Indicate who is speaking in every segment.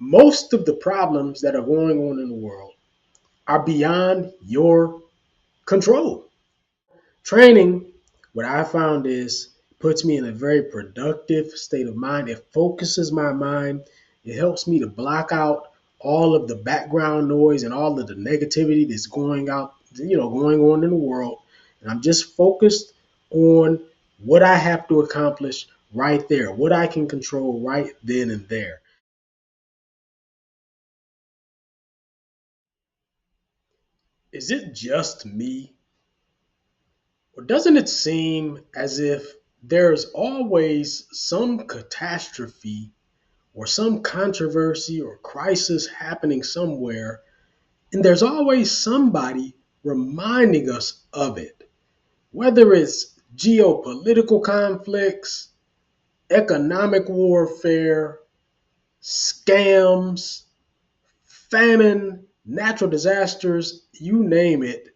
Speaker 1: most of the problems that are going on in the world are beyond your control. Training, what I found is, puts me in a very productive state of mind. It focuses my mind. It helps me to block out all of the background noise and all of the negativity that's going on in the world. And I'm just focused on what I have to accomplish right there, what I can control right then and there. Is it just me? Or doesn't it seem as if there's always some catastrophe or some controversy or crisis happening somewhere, and there's always somebody reminding us of it? Whether it's geopolitical conflicts, economic warfare, scams, famine, natural disasters, you name it,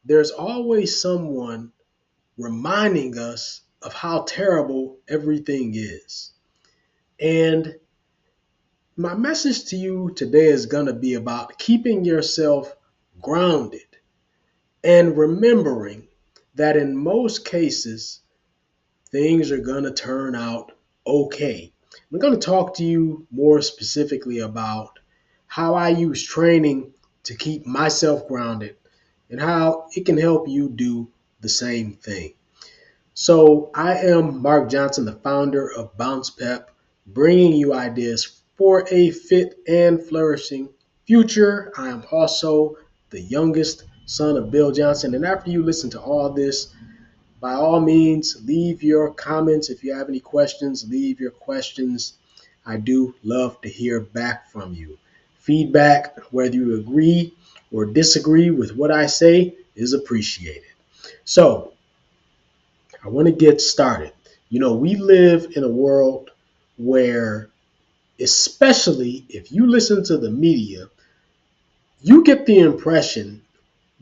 Speaker 1: there's always someone reminding us of how terrible everything is. And my message to you today is going to be about keeping yourself grounded and remembering that in most cases, things are going to turn out okay. I'm going to talk to you more specifically about how I use training to keep myself grounded and how it can help you do the same thing. So, I am Mark Johnson, the founder of Bounce Pep, bringing you ideas for a fit and flourishing future. I am also the youngest son of Bill Johnson. And after you listen to all this, by all means, leave your comments. If you have any questions, leave your questions. I do love to hear back from you. Feedback, whether you agree or disagree with what I say, is appreciated. So, I want to get started. We live in a world where, especially if you listen to the media, you get the impression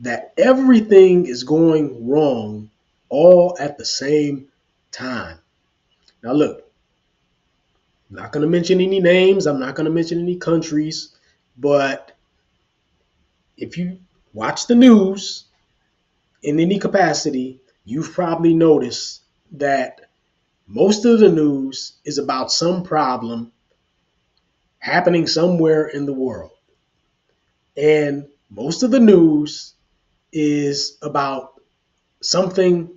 Speaker 1: that everything is going wrong all at the same time. Now, look, I'm not going to mention any names, I'm not going to mention any countries, but if you watch the news in any capacity, you've probably noticed that most of the news is about some problem happening somewhere in the world. And most of the news is about something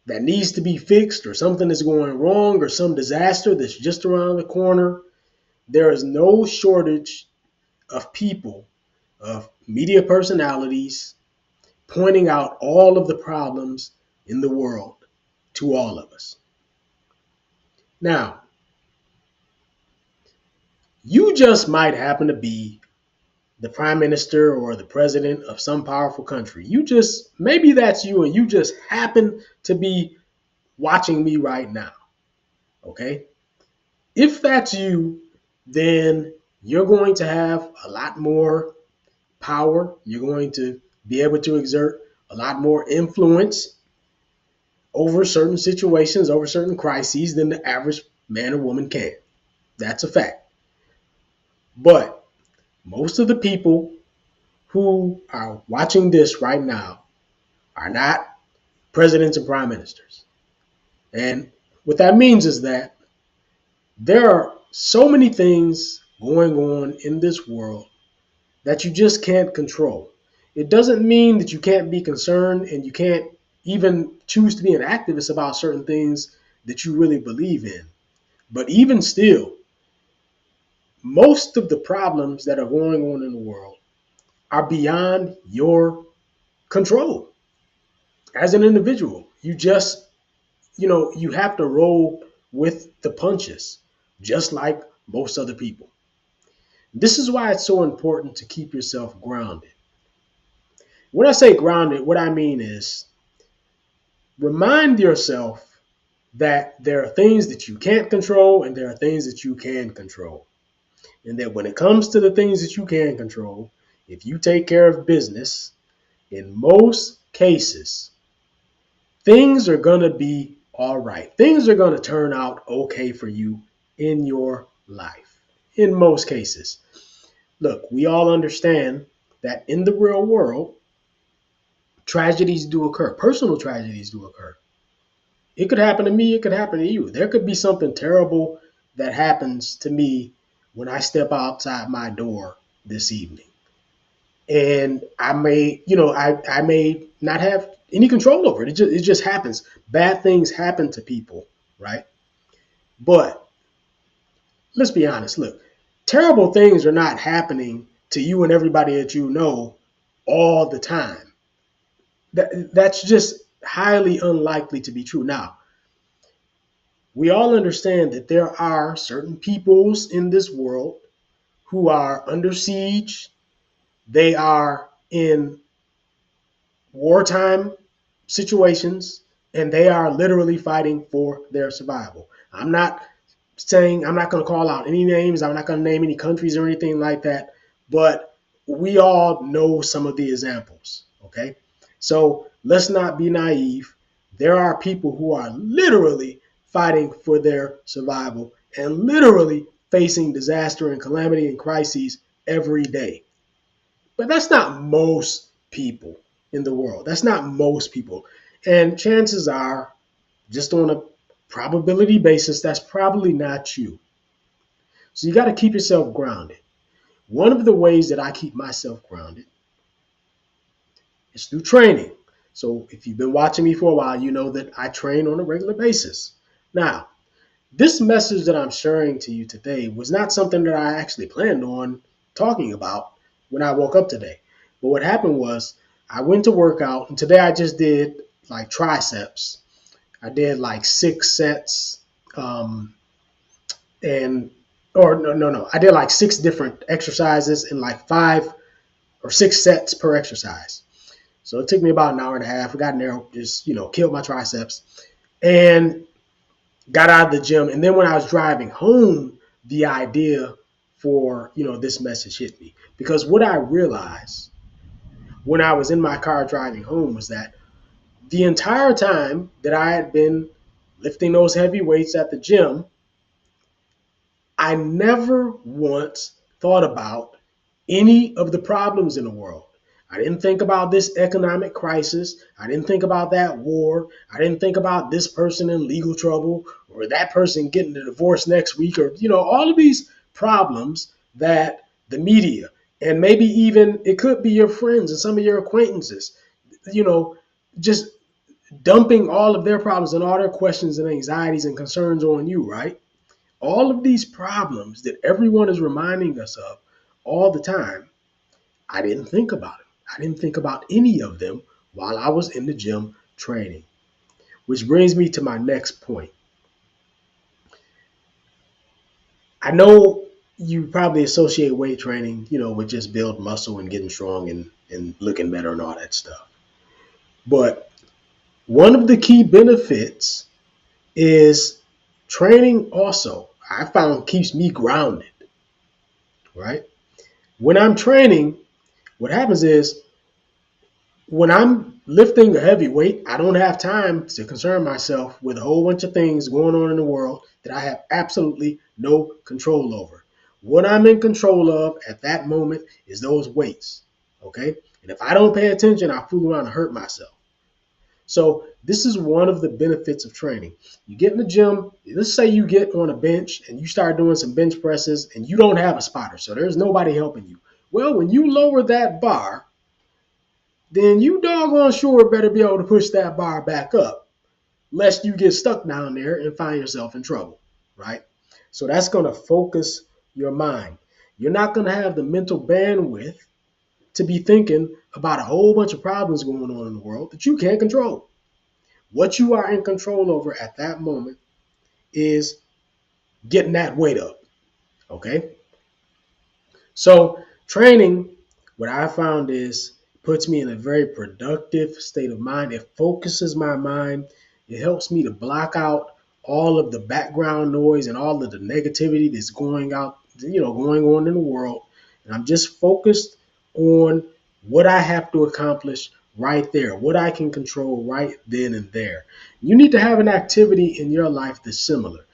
Speaker 1: that needs to be fixed or something that's going wrong or some disaster that's just around the corner. There is no shortage of people, of media personalities, pointing out all of the problems in the world to all of us. Now, you just might happen to be the prime minister or the president of some powerful country. Maybe that's you, and you just happen to be watching me right now. Okay. If that's you, then you're going to have a lot more power. You're going to be able to exert a lot more influence over certain situations, over certain crises than the average man or woman can. That's a fact. But most of the people who are watching this right now are not presidents and prime ministers. And what that means is that there are so many things going on in this world that you just can't control. It doesn't mean that you can't be concerned and you can't even choose to be an activist about certain things that you really believe in. But even still, most of the problems that are going on in the world are beyond your control as an individual. You have to roll with the punches, just like most other people. This is why it's so important to keep yourself grounded. When I say grounded, what I mean is remind yourself that there are things that you can't control and there are things that you can control. And that when it comes to the things that you can control, if you take care of business, in most cases, things are going to be all right. Things are going to turn out okay for you in your life. in most cases. Look, we all understand that in the real world, tragedies do occur. Personal tragedies do occur. It could happen to me, it could happen to you. There could be something terrible that happens to me when I step outside my door this evening. And I may, I may not have any control over it. It just happens. Bad things happen to people, right? But let's be honest. Look, terrible things are not happening to you and everybody that you know all the time. That's just highly unlikely to be true. Now, we all understand that there are certain peoples in this world who are under siege. They are in wartime situations, and they are literally fighting for their survival. I'm not going to call out any names. I'm not going to name any countries or anything like that, but we all know some of the examples. Okay. So let's not be naive. There are people who are literally fighting for their survival and literally facing disaster and calamity and crises every day. But that's not most people in the world. That's not most people. And chances are, just on a probability basis, that's probably not you. So you got to keep yourself grounded. One of the ways that I keep myself grounded is through training. So if you've been watching me for a while, you know that I train on a regular basis. Now, this message that I'm sharing to you today was not something that I actually planned on talking about when I woke up today. But what happened was I went to work out, and today I just did like triceps. I did like 6 sets, and or no, I did like 6 different exercises in like 5 or 6 sets per exercise. So it took me about an hour and a half. I got in there, just killed my triceps, and got out of the gym. And then when I was driving home, the idea for this message hit me, because what I realized when I was in my car driving home was that the entire time that I had been lifting those heavy weights at the gym, I never once thought about any of the problems in the world. I didn't think about this economic crisis. I didn't think about that war. I didn't think about this person in legal trouble or that person getting a divorce next week, or, all of these problems that the media, and maybe even it could be your friends and some of your acquaintances, you know, just dumping all of their problems and all their questions and anxieties and concerns on you, right? All of these problems that everyone is reminding us of all the time, I didn't think about it. I didn't think about any of them while I was in the gym training. Which brings me to my next point. I know you probably associate weight training, with just build muscle and getting strong and looking better and all that stuff. But one of the key benefits is training also, I found, keeps me grounded, right? When I'm training, what happens is when I'm lifting a heavy weight, I don't have time to concern myself with a whole bunch of things going on in the world that I have absolutely no control over. What I'm in control of at that moment is those weights, okay? And if I don't pay attention, I fool around and hurt myself. So this is one of the benefits of training. You get in the gym, let's say you get on a bench and you start doing some bench presses and you don't have a spotter, so there's nobody helping you. Well, when you lower that bar, then you doggone sure better be able to push that bar back up, lest you get stuck down there and find yourself in trouble, right? So that's going to focus your mind. You're not going to have the mental bandwidth to be thinking about a whole bunch of problems going on in the world that you can't control. What you are in control over at that moment is getting that weight up, okay? So training, what I found is, puts me in a very productive state of mind. It focuses my mind. It helps me to block out all of the background noise and all of the negativity that's going on in the world. And I'm just focused on what I have to accomplish right there, what I can control right then and there. You need to have an activity in your life that's similar.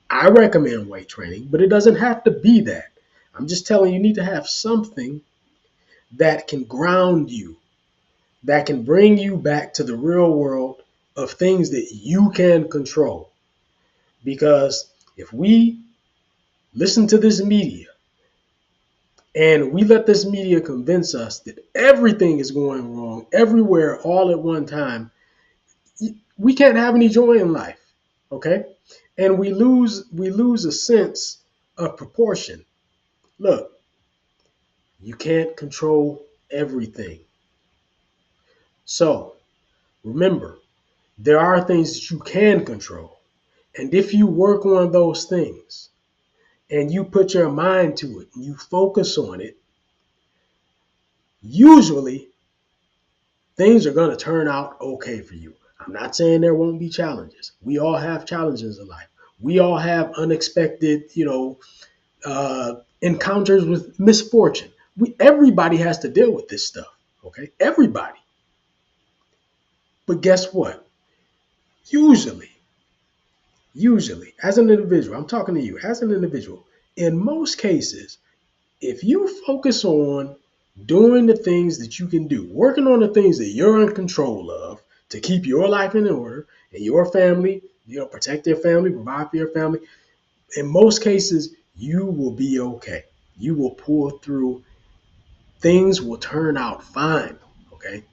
Speaker 1: I recommend weight training, but it doesn't have to be that. I'm just telling you, you need to have something that can ground you, that can bring you back to the real world of things that you can control. Because if we listen to this media and we let this media convince us that everything is going wrong everywhere all at one time, we can't have any joy in life. Okay? And we lose a sense of proportion. Look, you can't control everything. So remember, there are things that you can control. And if you work on those things and you put your mind to it and you focus on it, usually things are going to turn out okay for you. I'm not saying there won't be challenges. We all have challenges in life. We all have unexpected, encounters with misfortune. Everybody has to deal with this stuff. Okay, everybody. But guess what? Usually, usually, as an individual, I'm talking to you as an individual. In most cases, if you focus on doing the things that you can do, working on the things that you're in control of to keep your life in order and your family, protect your family, provide for your family, in most cases, you will be okay. You will pull through. Things will turn out fine. Okay.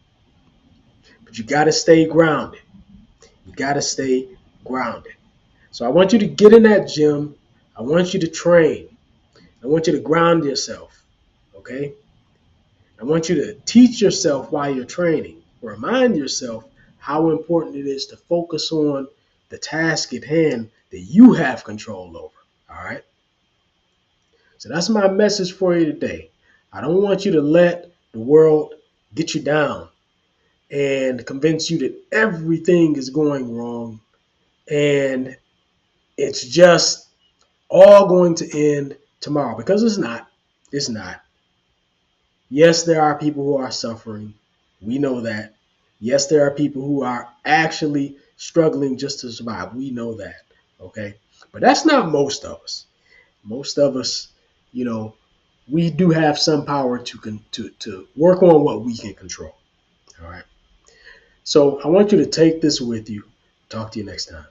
Speaker 1: But you got to stay grounded. You got to stay grounded. So I want you to get in that gym. I want you to train. I want you to ground yourself. Okay. I want you to teach yourself while you're training. Remind yourself how important it is to focus on the task at hand that you have control over. All right. So that's my message for you today. I don't want you to let the world get you down and convince you that everything is going wrong and it's just all going to end tomorrow, because it's not. It's not. Yes, there are people who are suffering. We know that. Yes, there are people who are actually struggling just to survive. We know that. Okay. But that's not most of us. Most of us, you know, we do have some power to work on what we can control. All right. So I want you to take this with you. Talk to you next time.